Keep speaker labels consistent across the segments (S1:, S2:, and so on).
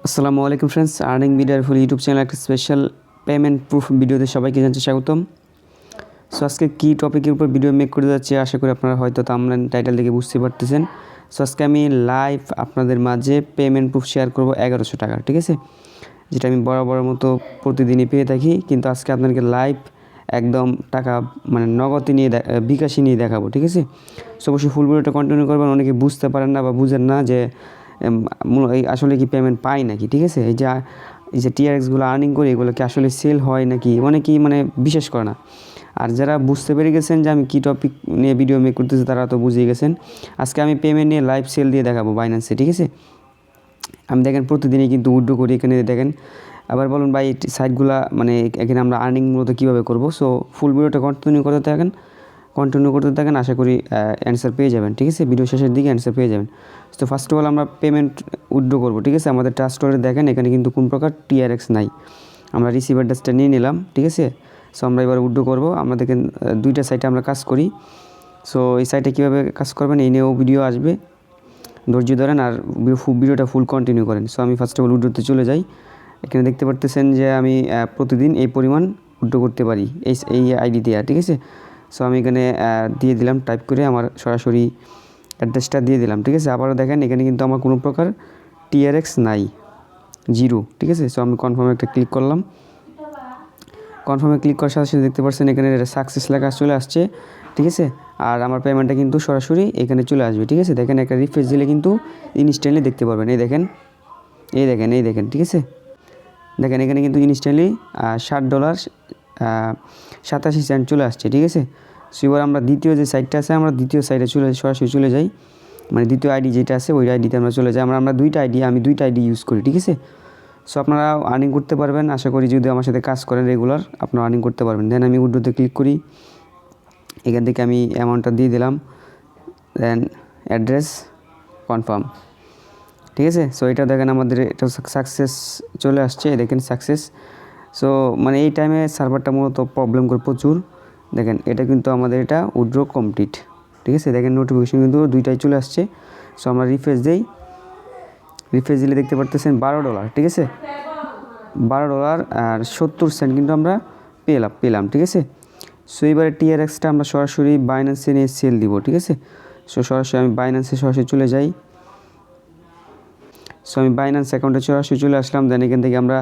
S1: আসসালামু আলাইকুম friends, earning মিডিয়ার ফুল ইউটিউব চ্যানেল একটা স্পেশাল পেমেন্ট প্রুফ ভিডিওতে সবাইকে জানতে স্বাগতম। সো আজকে কী টপিকের উপর ভিডিও মেক করে যাচ্ছি আশা করি আপনারা হয়তো থাম্বনেল টাইটেল দেখে বুঝতে পারতেছেন। সো আজকে আমি লাইভ আপনাদের মাঝে পেমেন্ট প্রুফ শেয়ার করব 1100 টাকার, ঠিক আছে, যেটা আমি বরাবরের মতো প্রতিদিনই পেয়ে থাকি, কিন্তু আজকে আপনাদেরকে লাইভ একদম টাকা মানে নগদে নিয়ে বিকাশে নিয়ে দেখাবো, ঠিক আছে। সো অবশ্যই ফুল ভিডিওটা কন্টিনিউ করবেন। অনেকে বুঝতে পারেন না বা বুঝেন না যে আসলে কি পেমেন্ট পাই নাকি, ঠিক আছে। এই যে টিআরএক্সগুলো আর্নিং করি এগুলো কি আসলে সেল হয় নাকি, অনেকেই বিশ্বাস করে না। আর যারা বুঝতে পেরে গেছেন যে আমি কী টপিক নিয়ে ভিডিও মেক করতেছি তারা তো বুঝিয়ে গেছেন। আজকে আমি পেমেন্ট নিয়ে লাইভ সেল দিয়ে দেখাবো বাইন্যান্সে, ঠিক আছে। আমি দেখেন প্রতিদিনই কিন্তু উইথড্র করি, এখানে দেখেন। আবার বলুন ভাই সাইটগুলা এখানে আমরা আর্নিং মূলত কীভাবে করবো। সো ফুল ভিডিওটা কন্টিনিউ করতে থাকেন, আশা করি অ্যান্সার পেয়ে যাবেন, ঠিক আছে। ভিডিও শেষের দিকে অ্যান্সার পেয়ে যাবেন। তো ফার্স্ট অফ অল আমরা পেমেন্ট উইথড্র করবো, ঠিক আছে। আমাদের ট্রাস্ট ওয়ালেটে দেখেন এখানে কিন্তু কোন প্রকার টিআরএক্স নাই। আমরা রিসিভ অ্যাড্রেসটা নিয়ে নিলাম, ঠিক আছে। সো আমরা এবার উইথড্র করবো। আমরা দেখেন দুইটা সাইটে আমরা কাজ করি। সো এই সাইটে কীভাবে কাজ করবেন এই নিয়েও ভিডিও আসবে, ধৈর্য ধরেন আর ভিডিওটা ফুল কন্টিনিউ করেন। সো আমি ফার্স্ট অফ অল উইথড্রতে চলে যাই। এখানে দেখতে পারতেছেন যে আমি প্রতিদিন এই পরিমাণ উইথড্র করতে পারি এই আইডিতে, ঠিক আছে। সো আমি এখানে দিয়ে দিলাম টাইপ করে আমার সরাসরি অ্যাড্রেসটা দিয়ে দিলাম, ঠিক আছে। আবারও দেখেন এখানে কিন্তু আমার কোনো প্রকার টিআরএক্স নাই, জিরো, ঠিক আছে। সো আমি কনফার্মে একটা ক্লিক করলাম। কনফার্মে ক্লিক করার সাথে সাথে দেখতে পাচ্ছেন এখানে সাকসেস লেখা চলে আসছে, ঠিক আছে। আর আমার পেমেন্টটা কিন্তু সরাসরি এখানে চলে আসবে, ঠিক আছে। দেখেন একটা রিফ্রেশ দিলে কিন্তু ইনস্ট্যান্টলি দেখতে পারবেন। এই দেখেন, ঠিক আছে। দেখেন এখানে কিন্তু ইনস্ট্যান্টলি $60.87 চলে আসছে, ঠিক আছে। সো এবার আমরা দ্বিতীয় যে সাইটটা আছে আমরা দ্বিতীয় সাইটে সরাসরি চলে যাই, দ্বিতীয় আইডি যেটা আছে ওই আইডিতে আমরা চলে যাই। আমরা দুইটা আইডি ইউজ করি, ঠিক আছে। সো আপনারা আর্নিং করতে পারবেন আশা করি, যদি আমার সাথে কাজ করেন রেগুলার আপনারা আর্নিং করতে পারবেন। দেন আমি উইথড্রোতে ক্লিক করি। এখান থেকে আমি অ্যামাউন্টটা দিয়ে দিলাম, দেন অ্যাড্রেস কনফার্ম, ঠিক আছে। সো এটা দেখেন আমাদের এটা সাকসেস চলে আসছে, দেখেন সাকসেস। সো এই টাইমে সার্ভারটা মূলত প্রবলেম করে প্রচুর। দেখেন এটা কিন্তু আমাদের এটা উইথড্র কমপ্লিট, ঠিক আছে। দেখেন নোটিফিকেশন কিন্তু দুইটাই চলে আসছে। সো আমরা রিফ্রেশ দিলে দেখতে পারতেছেন $12, ঠিক আছে। $12.70 কিন্তু আমরা পেলাম, ঠিক আছে। সো এবারে টিআরএক্সটা আমরা সরাসরি বাইন্যান্সে নিয়ে সেল দিব, ঠিক আছে। সো সরাসরি আমি বাইন্যান্সে চলে যাই। সো আমি বাইন্যান্স অ্যাকাউন্টে সরাসরি চলে আসলাম। দেন এখান থেকে আমরা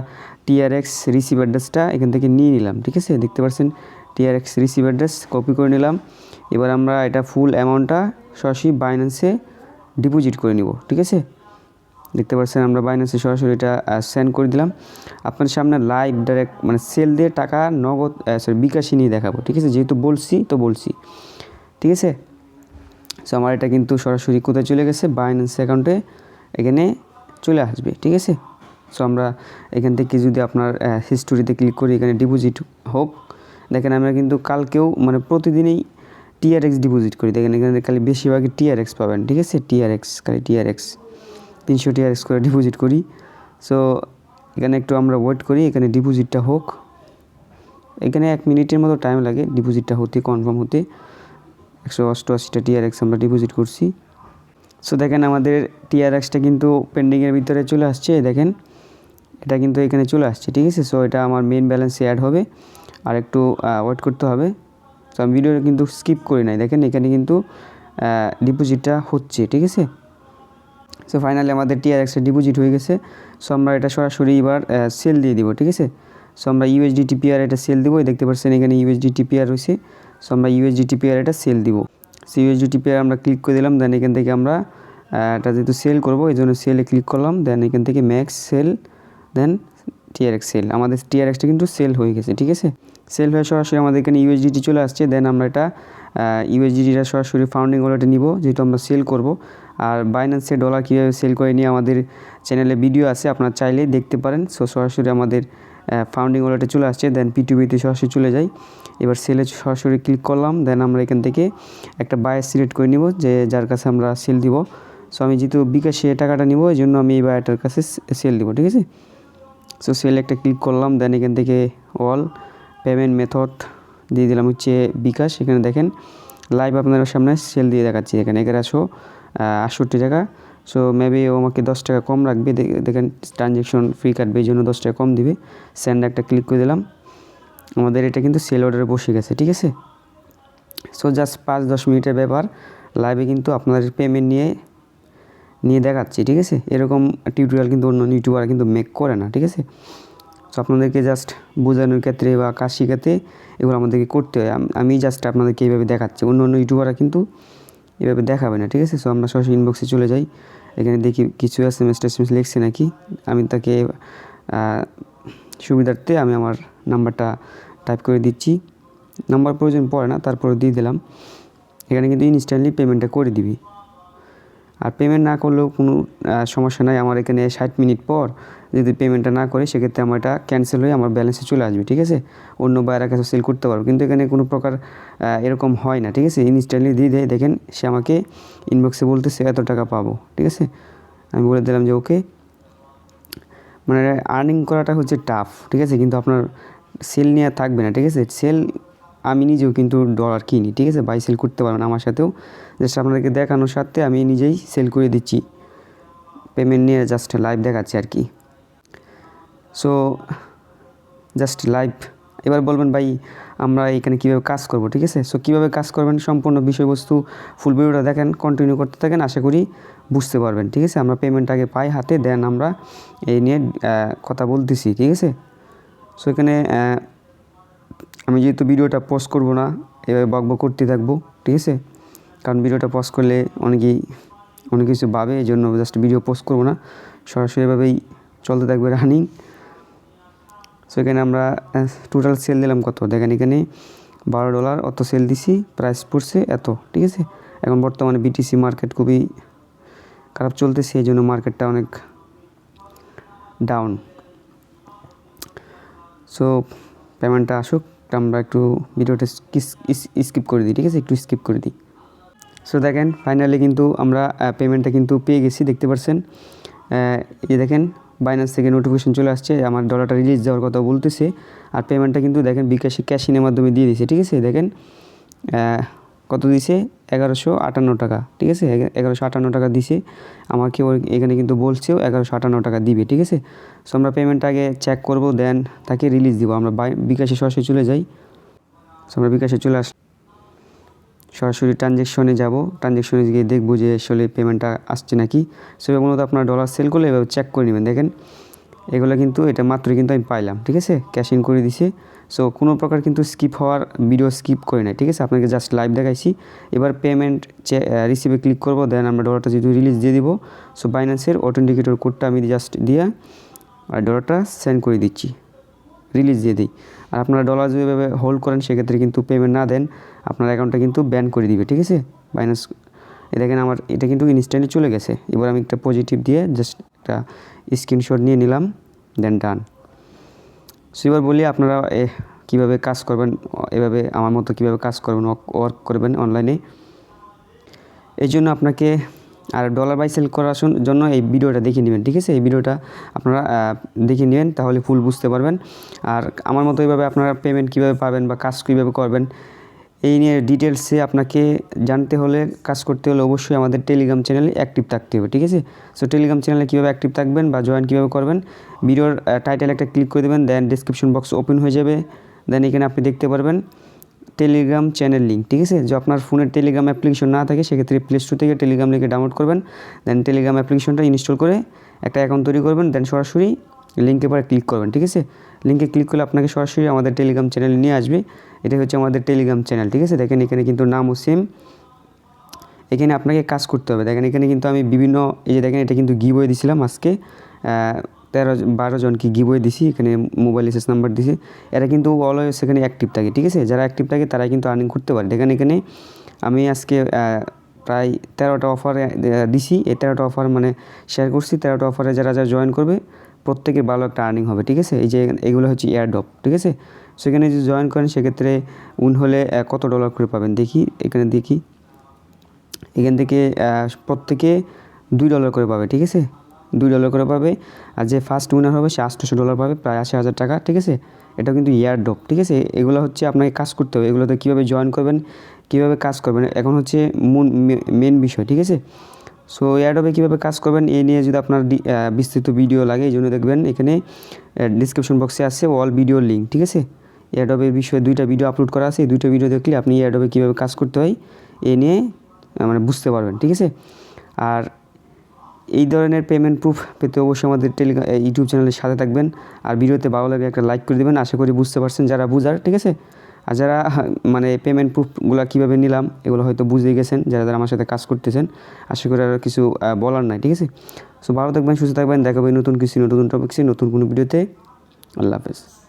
S1: টিআরএক্স রিসিভ অ্যাড্রেসটা এখান থেকে নিয়ে নিলাম, ঠিক আছে। দেখতে পাচ্ছেন টিআরএক্স রিসিভ অ্যাড্রেস কপি করে নিলাম। এবার আমরা এটা ফুল অ্যামাউন্টটা সরাসরি বাইন্যান্সে ডিপোজিট করে নিব, ঠিক আছে। দেখতে পাচ্ছেন আমরা বাইন্যান্সে সরাসরি এটা সেন্ড করে দিলাম। আপনার সামনে লাইভ ডাইরেক্ট সেল দিয়ে টাকা নগদ বিকাশে নিয়ে দেখাবো, ঠিক আছে। যেহেতু বলছি, ঠিক আছে। সো আমার এটা কিন্তু সরাসরি কোথায় চলে গেছে, বাইন্যান্স অ্যাকাউন্টে এখানে চলে আসবে, ঠিক আছে। সো আমরা এখান থেকে যদি আপনার হিস্টোরিতে ক্লিক করি, এখানে ডিপোজিট হোক, দেখেন আমরা কিন্তু কালকেও প্রতিদিনই টিআরএক্স ডিপোজিট করি। দেখেন এখানে খালি বেশিরভাগই টিআরএক্স পাবেন, ঠিক আছে। খালি টিআরএক্স 300 টিআরএক্স করে ডিপোজিট করি। সো এখানে একটু আমরা ওয়েট করি, এখানে ডিপোজিটটা হোক। এখানে 1 মিনিটের মতো টাইম লাগে ডিপোজিটটা হতে, কনফার্ম হতে। 188টা টিআরএক্স আমরা ডিপোজিট করছি। সো দেখেন আমাদের টিআরএক্সটা কিন্তু পেন্ডিংয়ের ভিতরে চলে আসছে, দেখেন এটা কিন্তু এখানে চলে আসছে, ঠিক আছে। সো এটা আমার মেন ব্যালেন্সে অ্যাড হবে, আর একটু ওয়েট করতে হবে। সো আমি ভিডিওটা কিন্তু স্কিপ করি নাই, দেখেন এখানে কিন্তু ডিপোজিটটা হচ্ছে, ঠিক আছে। সো ফাইনালি আমাদের টিআরএক্সটা ডিপোজিট হয়ে গেছে। সো আমরা এটা সরাসরি এবার সেল দিয়ে দিব, ঠিক আছে। সো আমরা ইউএসডিটি পেয়ার এটা সেল দিব, দেখতে পাচ্ছেন এখানে ইউএসডিটি পেয়ার রয়েছে। সো আমরা ইউএসডিটি পেয়ার এটা সেল দিব। সো ইউএসডিটি পেয়ার আমরা ক্লিক করে দিলাম। দেন এখান থেকে আমরা এটা যেহেতু সেল করবো এই জন্য সেলে ক্লিক করলাম। দেন এখান থেকে ম্যাক্স সেল, দেন টিআরএক্স সেল। আমাদের টিআরএক্সটা কিন্তু সেল হয়ে গেছে, ঠিক আছে। সেল হয়ে সরাসরি আমাদের এখানে ইউএসডিটি চলে আসছে। দেন আমরা এটা ইউএসডিটিটা সরাসরি ফাউন্ডিং ওয়ালেটে নিব, যেহেতু আমরা সেল করব। আর বাইন্যান্সে ডলার কীভাবে সেল করে নিয়ে আমাদের চ্যানেলে ভিডিও আছে, আপনারা চাইলেই দেখতে পারেন। সো সরাসরি আমাদের ফাউন্ডিং ওয়ালেটে চলে আসছে। দেন পিটুবিতে সরাসরি চলে যাই। এবার সেলে সরাসরি ক্লিক করলাম। দেন আমরা এখান থেকে একটা বায়ার সিলেক্ট করে নিব, যে যার কাছে আমরা সেল দিব। সো আমি যেহেতু বিকাশে টাকাটা নিব এই জন্য আমি এই বায়ারটার কাছে সেল দিব, ঠিক আছে। সো সেল একটা ক্লিক করলাম। দেন এখান থেকে অল পেমেন্ট মেথড দিয়ে দিলাম হচ্ছে বিকাশ। এখানে দেখেন লাইভ আপনাদের সামনে সেল দিয়ে দেখাচ্ছি। এখানে 1168 টাকা সো মেবি ও আমাকে 10 টাকা কম রাখবে, দেখেন ট্রানজ্যাকশন ফ্রি কাটবে, এই জন্য 10 টাকা কম দিবে। সেন্ড একটা ক্লিক করে দিলাম, আমাদের এটা কিন্তু সেল অর্ডারে বসে গেছে, ঠিক আছে। সো জাস্ট 5-10 মিনিটের ব্যাপার, লাইভে কিন্তু আপনাদের পেমেন্ট নিয়ে দেখাচ্ছি, ঠিক আছে। এরকম টিউটোরিয়াল কিন্তু অন্য ইউটিউবার কিন্তু মেক করে না, ঠিক আছে। সো আপনাদেরকে জাস্ট বোঝানোর ক্ষেত্রে বা কাজ শেখাতে এগুলো আমাদেরকে করতে হয়। আমি জাস্ট আপনাদেরকে এইভাবে দেখাচ্ছি, অন্য ইউটিউবাররা কিন্তু এভাবে দেখাবে না, ঠিক আছে। সো আমরা সরাসরি ইনবক্সে চলে যাই, এখানে দেখি কিছু এসএমএস লিখছে নাকি। আমি তাকে সুবিধার্থে আমি আমার নাম্বারটা টাইপ করে দিচ্ছি, নাম্বার প্রয়োজন পড়ে না, তারপরে দিয়ে দিলাম। এখানে কিন্তু ইনস্ট্যান্টলি পেমেন্টটা করে দিবি, আর পেমেন্ট না করলেও কোনো সমস্যা নাই। আমার এখানে 60 মিনিট পর যদি পেমেন্টটা না করে, সেক্ষেত্রে আমার এটা ক্যান্সেল হয়ে আমার ব্যালেন্সে চলে আসবে, ঠিক আছে। অন্য বাইরের কাছে সেল করতে পারবো, কিন্তু এখানে কোনো প্রকার এরকম হয় না, ঠিক আছে। ইনস্ট্যান্টলি দিয়ে দেয়, দেখেন সে আমাকে ইনবক্সে বলতেছে এত টাকা পাবো, ঠিক আছে। আমি বলে দিলাম যে ওকে। মানে আর্নিং করাটা হচ্ছে টাফ, ঠিক আছে, কিন্তু আপনার সেল নিয়ে থাকবে না, ঠিক আছে। সেল আমি নিজেও কিন্তু ডলার কিনি, ঠিক আছে, বাই সেল করতে পারবেন আমার সাথেও। জাস্ট আপনাদেরকে দেখানোর সাথে আমি নিজেই সেল করে দিচ্ছি, পেমেন্ট নিয়ে জাস্ট লাইভ দেখাচ্ছি আর কি। So just live. এবার বলবেন ভাই আমরা এখানে কীভাবে কাজ করব, ঠিক আছে। সো কীভাবে কাজ করবেন সম্পূর্ণ বিষয়বস্তু ফুল ভিডিওটা দেখেন, কন্টিনিউ করতে থাকেন, আশা করি বুঝতে পারবেন, ঠিক আছে। আমরা পেমেন্ট আগে পাই হাতে, দেন আমরা এই নিয়ে কথা বলতেছি, ঠিক আছে। সো এখানে আমি যেহেতু ভিডিওটা পোস্ট করব না, এভাবে বকবক করতে থাকবো, ঠিক আছে। কারণ ভিডিওটা পোস্ট করলে অনেক কিছু ভাবে, এই জন্য জাস্ট ভিডিও পোস্ট করবো না, সরাসরি এভাবেই চলতে থাকবে রানিং। সো এখানে আমরা টোটাল সেল দিলাম কত, দেখেন এখানে $12 অত সেল দিছি, প্রাইস পড়ছে এত, ঠিক আছে। এখন বর্তমানে বিটিসি মার্কেট খুবই খারাপ চলতেছে, এই জন্য মার্কেটটা অনেক ডাউন। সো পেমেন্টটা আসুক, আমরা একটু ভিডিওটা স্কিপ করে দিই, ঠিক আছে, একটু স্কিপ করে দিই। সো দেখেন ফাইনালি কিন্তু আমরা পেমেন্টটা কিন্তু পেয়ে গেছি, দেখতে পাচ্ছেন। এই দেখেন বাইন্যান্স থেকে নোটিফিকেশন চলে আসছে, আমার ডলারটা রিলিজ যাওয়ার কথা বলতেছে। আর পেমেন্টটা কিন্তু দেখেন বিকাশে ক্যাশিনের মাধ্যমে দিয়ে দিয়েছে, ঠিক আছে। দেখেন কত দিছে, 1158 টাকা, ঠিক আছে। 1158 টাকা দিছে আমাকে, এখানে কিন্তু বলছেও 1158 টাকা দিবে, ঠিক আছে। সো আমরা পেমেন্টটা আগে চেক করবো, দেন তাকে রিলিজ দিব। আমরা বিকাশে সরাসরি চলে যাই। সো আমরা বিকাশে চলে সরাসরি ট্রানজ্যাকশনে যাব, ট্রানজ্যাকশনে গিয়ে দেখবো যে আসলে পেমেন্টটা আসছে নাকি। সো মূলত আপনার ডলার সেল করলে এভাবে চেক করে নেবেন। দেখেন এগুলো কিন্তু এটা মাত্রই কিন্তু আমি পাইলাম, ঠিক আছে, ক্যাশ ইন করে দিছে। সো কোনো প্রকার কিন্তু স্কিপ হওয়ার ভিডিও স্কিপ করে নাই, ঠিক আছে, আপনাকে জাস্ট লাইভ দেখাইছি। এবার পেমেন্ট রিসিভে ক্লিক করবো, দেন আমরা ডলারটা যেহেতু রিলিজ দিয়ে দিব। সো বাইন্যান্সের অথেন্টিকেটর কোডটা আমি জাস্ট দিয়ে আর ডলারটা সেন্ড করে দিচ্ছি, রিলিজ দিয়ে দিই। আর আপনারা ডলার যেভাবে হোল্ড করেন, সেক্ষেত্রে কিন্তু পেমেন্ট না দেন, আপনার অ্যাকাউন্টটা কিন্তু ব্যান করে দিবে, ঠিক আছে, বাইন্যান্স। দেখেন আমার এটা কিন্তু ইনস্ট্যান্টলি চলে গেছে। এবার আমি একটা পজিটিভ দিয়ে জাস্ট একটা স্ক্রিনশট নিয়ে নিলাম, দেন ডান। সো এবার বলি আপনারা কীভাবে কাজ করবেন, এভাবে আমার মতো কীভাবে কাজ করবেন, ওয়ার্ক করবেন অনলাইনে। এই জন্য আপনাকে আর ডলার বাই সেল করার জন্য এই ভিডিওটা দেখে নেবেন, ঠিক আছে। এই ভিডিওটা আপনারা দেখে নেবেন, তাহলে ফুল বুঝতে পারবেন। আর আমার মতো এইভাবে আপনারা পেমেন্ট কীভাবে পাবেন বা কাজ কীভাবে করবেন, এই নিয়ে ডিটেলসে আপনাকে জানতে হলে, কাজ করতে হলে অবশ্যই আমাদের টেলিগ্রাম চ্যানেলে অ্যাক্টিভ থাকতে হবে, ঠিক আছে। সো টেলিগ্রাম চ্যানেলে কীভাবে অ্যাক্টিভ থাকবেন বা জয়েন কীভাবে করবেন, ভিডিওর টাইটেলে একটা ক্লিক করে দেবেন, দেন ডিসক্রিপশন বক্স ওপেন হয়ে যাবে। দেন এখানে আপনি দেখতে পারবেন টেলিগ্রাম চ্যানেল লিঙ্ক, ঠিক আছে। যে আপনার ফোনের টেলিগ্রাম অ্যাপ্লিকেশন না থাকে, সেক্ষেত্রে প্লে স্টোর থেকে টেলিগ্রাম লিঙ্কে ডাউনলোড করবেন, দেন টেলিগ্রাম অ্যাপ্লিকেশনটা ইনস্টল করে একটা অ্যাকাউন্ট তৈরি করবেন, দেন সরাসরি লিঙ্কে পরে ক্লিক করবেন, ঠিক আছে। লিঙ্কে ক্লিক করলে আপনাকে সরাসরি আমাদের টেলিগ্রাম চ্যানেলে নিয়ে আসবে। এটা হচ্ছে আমাদের টেলিগ্রাম চ্যানেল, ঠিক আছে। দেখেন এখানে কিন্তু নামও সেম, এখানে আপনাকে কাজ করতে হবে। দেখেন এখানে কিন্তু আমি বিভিন্ন, এই যে দেখেন এটা কিন্তু গিভওয়ে দিছিলাম আজকে 13-12 জনকে গিভওয়ে দিছি, এখানে মোবাইল এসএস নাম্বার দিছি। এরা কিন্তু অলওয়েজ এখানে অ্যাক্টিভ থাকে, ঠিক আছে। যারা অ্যাক্টিভ থাকে তারাই কিন্তু আর্নিং করতে পারে। দেখেন এখানে আমি আজকে প্রায় 13টা অফার দিছি। এই 13টা অফার মানে শেয়ার করছি, 13টা অফারে যারা জয়েন করবে প্রত্যেকের ভালো একটা আর্নিং হবে, ঠিক আছে। এই যে এগুলো হচ্ছে এয়ারড্রপ, ঠিক আছে। সেখানে যদি জয়েন করেন, সেক্ষেত্রে উইন হলে কত ডলার করে পাবেন দেখি, এখানে দেখি। এখান থেকে প্রত্যেকে $2 করে পাবে, ঠিক আছে, $2 করে পাবে। আর যে ফার্স্ট উইনার হবে সে $800 পাবে, প্রায় 80,000 টাকা, ঠিক আছে। এটা কিন্তু এয়ারড্রপ, ঠিক আছে। এগুলো হচ্ছে আপনাকে কাজ করতে হবে, এগুলোতে কীভাবে জয়েন করবেন, কীভাবে কাজ করবেন, এখন হচ্ছে মেন বিষয়, ঠিক আছে। সো অ্যাডোবে কীভাবে কাজ করবেন এই নিয়ে যদি আপনার বিস্তৃত ভিডিও লাগে এই জন্য দেখবেন এখানে ডিসক্রিপশন বক্সে আছে অল ভিডিও লিঙ্ক, ঠিক আছে। অ্যাডোবের বিষয়ে 2টা ভিডিও আপলোড করা আছে, এই 2টা ভিডিও দেখলে আপনি অ্যাডোবে কীভাবে কাজ করতে হয় এই নিয়ে মানে বুঝতে পারবেন, ঠিক আছে। আর এই ধরনের পেমেন্ট প্রুফ পেতে অবশ্যই আমাদের ইউটিউব চ্যানেলের সাথে থাকবেন। আর ভিডিওতে ভালো লাগে একটা লাইক করে দেবেন, আশা করি বুঝতে পারছেন যারা বুঝার, ঠিক আছে। আর যারা মানে পেমেন্ট প্রুফগুলো কীভাবে নিলাম এগুলো হয়তো বুঝে গেছেন, যারা যারা আমার সাথে কাজ করতেছেন, আশা করি আর কিছু বলার নাই, ঠিক আছে। সো ভালো থাকবেন, সুস্থ থাকবেন, দেখাবেন নতুন কিছু নতুন টপিক্সে নতুন কোনো ভিডিওতে। আল্লাহ হাফেজ।